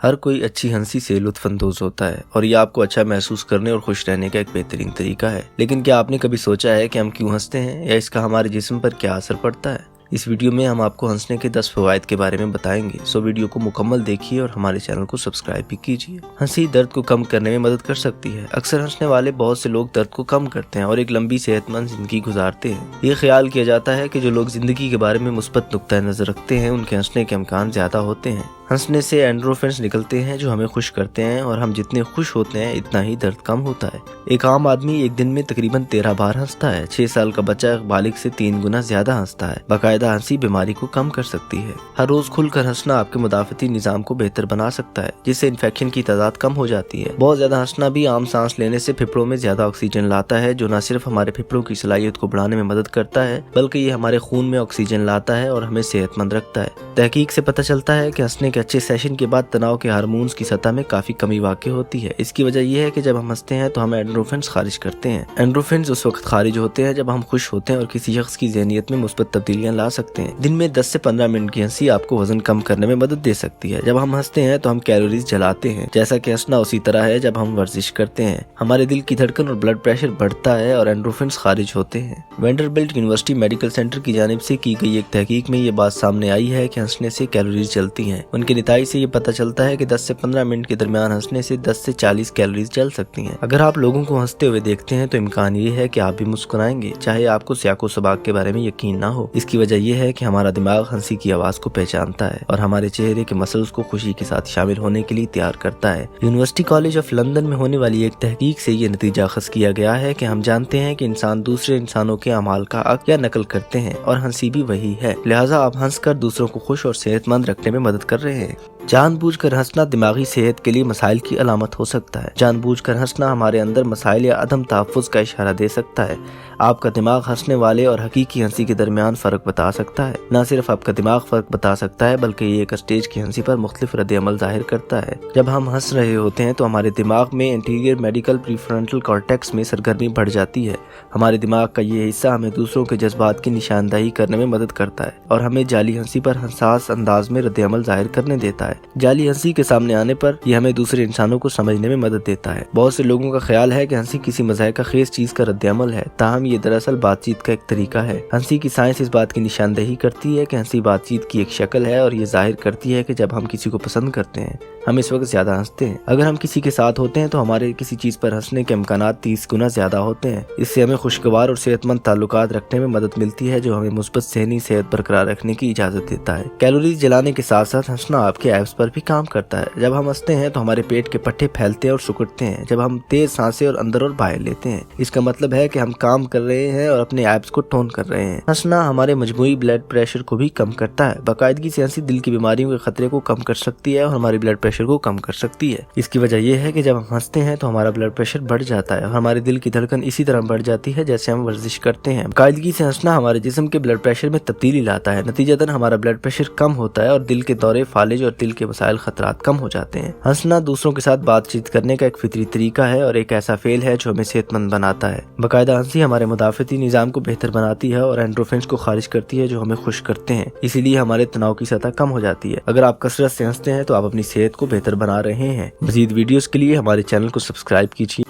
ہر کوئی اچھی ہنسی سے لطف اندوز ہوتا ہے اور یہ آپ کو اچھا محسوس کرنے اور خوش رہنے کا ایک بہترین طریقہ ہے، لیکن کیا آپ نے کبھی سوچا ہے کہ ہم کیوں ہنستے ہیں یا اس کا ہمارے جسم پر کیا اثر پڑتا ہے؟ اس ویڈیو میں ہم آپ کو ہنسنے کے 10 فوائد کے بارے میں بتائیں گے، سو ویڈیو کو مکمل دیکھیے اور ہمارے چینل کو سبسکرائب بھی کیجیے۔ ہنسی درد کو کم کرنے میں مدد کر سکتی ہے۔ اکثر ہنسنے والے بہت سے لوگ درد کو کم کرتے ہیں اور ایک لمبی صحت مند زندگی گزارتے ہیں۔ یہ خیال کیا جاتا ہے کہ جو لوگ زندگی کے بارے میں مثبت نقطہ نظر رکھتے ہیں ان کے ہنسنے کے امکان زیادہ ہوتے ہیں۔ ہنسنے سے اینڈروفنز نکلتے ہیں جو ہمیں خوش کرتے ہیں اور ہم جتنے خوش ہوتے ہیں اتنا ہی درد کم ہوتا ہے۔ ایک عام آدمی ایک دن میں تقریباً 13 بار ہنستا ہے۔ 6 سال کا بچہ بالغ سے 3 گنا زیادہ ہنستا ہے۔ باقاعدہ ہنسی بیماری کو کم کر سکتی ہے۔ ہر روز کھل کر ہنسنا آپ کے مدافعتی نظام کو بہتر بنا سکتا ہے، جس سے انفیکشن کی تعداد کم ہو جاتی ہے۔ بہت زیادہ ہنسنا بھی عام سانس لینے سے پھیپھڑوں میں زیادہ آکسیجن لاتا ہے، جو نہ صرف ہمارے پھیپھڑوں کی صلاحیت کو بڑھانے میں مدد کرتا ہے بلکہ یہ ہمارے خون میں آکسیجن لاتا ہے اور ہمیں صحت مند رکھتا ہے۔ تحقیق سے پتہ چلتا ہے کہ ہنسنے کے اچھے سیشن کے بعد تناؤ کے ہارمونز کی سطح میں کافی کمی واقع ہوتی ہے۔ اس کی وجہ یہ ہے کہ جب ہم ہنستے ہیں تو ہم اینڈروفنز خارج کرتے ہیں۔ اینڈروفنز اس وقت خارج ہوتے ہیں جب ہم خوش ہوتے ہیں اور کسی شخص کی ذہنیت میں مثبت تبدیلیاں لا سکتے ہیں۔ دن میں 10 سے 15 منٹ کی ہنسی آپ کو وزن کم کرنے میں مدد دے سکتی ہے۔ جب ہم ہنستے ہیں تو ہم کیلوریز جلاتے ہیں، جیسا کہ ہنسنا اسی طرح ہے جب ہم ورزش کرتے ہیں۔ ہمارے دل کی دھڑکن اور بلڈ پریشر بڑھتا ہے اور اینڈروفنز خارج ہوتے ہیں۔ وینڈربلٹ یونیورسٹی میڈیکل سینٹر کی جانب سے کی گئی ایک تحقیق میں یہ بات سامنے آئی ہے کہ ہنسنے سے کیلوریز جلتی ہیں۔ ان کے نتائج سے یہ پتہ چلتا ہے کہ 10 سے 15 منٹ کے درمیان ہنسنے سے 10 سے 40 کیلوریز جل سکتی ہیں۔ اگر آپ لوگوں کو ہنستے ہوئے دیکھتے ہیں تو امکان یہ ہے کہ آپ بھی مسکرائیں گے، چاہے آپ کو سیاق و سباق کے بارے میں یقین نہ ہو۔ اس کی وجہ یہ ہے کہ ہمارا دماغ ہنسی کی آواز کو پہچانتا ہے اور ہمارے چہرے کے مسلز کو خوشی کے ساتھ شامل ہونے کے لیے تیار کرتا ہے۔ یونیورسٹی کالج آف لندن میں ہونے والی ایک تحقیق سے یہ نتیجہ اخذ کیا گیا ہے کہ ہم جانتے ہیں کہ انسان دوسرے انسانوں کے اعمال کا عکس یا نقل کرتے ہیں اور ہنسی بھی وہی ہے، لہٰذا آپ ہنس کر دوسروں کو خوش اور صحت مند رکھنے میں مدد کر رہے ہیں۔ جان بوجھ کر ہنسنا دماغی صحت کے لیے مسائل کی علامت ہو سکتا ہے۔ جان بوجھ کر ہنسنا ہمارے اندر مسائل یا عدم تحفظ کا اشارہ دے سکتا ہے۔ آپ کا دماغ ہنسنے والے اور حقیقی ہنسی کے درمیان فرق بتا سکتا ہے۔ نہ صرف آپ کا دماغ فرق بتا سکتا ہے بلکہ یہ ایک اسٹیج کی ہنسی پر مختلف رد عمل ظاہر کرتا ہے۔ جب ہم ہنس رہے ہوتے ہیں تو ہمارے دماغ میں انٹیریئر میڈیکل پری فرنٹل کارٹیکس میں سرگرمی بڑھ جاتی ہے۔ ہمارے دماغ کا یہ حصہ ہمیں دوسروں کے جذبات کی نشاندہی کرنے میں مدد کرتا ہے اور ہمیں جعلی ہنسی پر حساس انداز میں رد عمل ظاہر کرنے دیتا ہے۔ جعلی ہنسی کے سامنے آنے پر یہ ہمیں دوسرے انسانوں کو سمجھنے میں مدد دیتا ہے۔ بہت سے لوگوں کا خیال ہے کہ ہنسی کسی مضحکہ خیز چیز کا رد عمل ہے، تاہم یہ دراصل بات چیت کا ایک طریقہ ہے۔ ہنسی کی سائنس اس بات کی نشاندہی کرتی ہے کہ ہنسی بات چیت کی ایک شکل ہے اور یہ ظاہر کرتی ہے کہ جب ہم کسی کو پسند کرتے ہیں ہم اس وقت زیادہ ہنستے ہیں۔ اگر ہم کسی کے ساتھ ہوتے ہیں تو ہمارے کسی چیز پر ہنسنے کے امکانات 30 گنا زیادہ ہوتے ہیں۔ اس سے ہمیں خوشگوار اور صحت مند تعلقات رکھنے میں مدد ملتی ہے جو ہمیں مثبت ذہنی صحت برقرار رکھنے کی اجازت دیتا ہے۔ کیلوریز جلانے کے ساتھ ساتھ ہنسنا آپ کے ایبس پر بھی کام کرتا ہے۔ جب ہم ہنستے ہیں تو ہمارے پیٹ کے پٹھے پھیلتے ہیں اور سکڑتے ہیں۔ جب ہم تیز سانسیں اور اندر اور باہر لیتے ہیں اس کا مطلب ہے کہ ہم کام کر رہے ہیں اور اپنے ایبس کو ٹون کر رہے ہیں۔ ہنسنا ہمارے مجموعی بلڈ پریشر کو بھی کم کرتا ہے۔ باقاعدگی سے ہنسی دل کی بیماریوں کے خطرے کو کم کر سکتی ہے اور ہمارے بلڈ پریشر کو کم کر سکتی ہے۔ اس کی وجہ یہ ہے کہ جب ہم ہنستے ہیں تو ہمارا بلڈ پریشر بڑھ جاتا ہے اور ہمارے دل کی دھڑکن اسی طرح بڑھ جاتی ہے جیسے ہم ورزش کرتے ہیں۔ باقاعدگی سے ہنسنا ہمارے جسم کے بلڈ پریشر میں تبدیلی لاتا ہے، نتیجتاً ہمارا بلڈ پریشر کم ہوتا ہے اور دل کے دورے، فالج اور دل کے مسائل خطرات کم ہو جاتے ہیں۔ ہنسنا دوسروں کے ساتھ بات چیت کرنے کا ایک فطری طریقہ ہے اور ایک ایسا فعل ہے جو ہمیں صحت مند بناتا ہے۔ باقاعدہ ہنسی ہمارے مدافعتی نظام کو بہتر بناتی ہے اور اینڈروفنز کو خارج کرتی ہے جو ہمیں خوش کرتے ہیں، اسی لیے ہمارے تناؤ کی سطح کم ہو جاتی ہے۔ اگر آپ کثرت سے ہنستے ہیں تو آپ اپنی صحت کو بہتر بنا رہے ہیں۔ مزید ویڈیوز کے لیے ہمارے چینل کو سبسکرائب کیجیے۔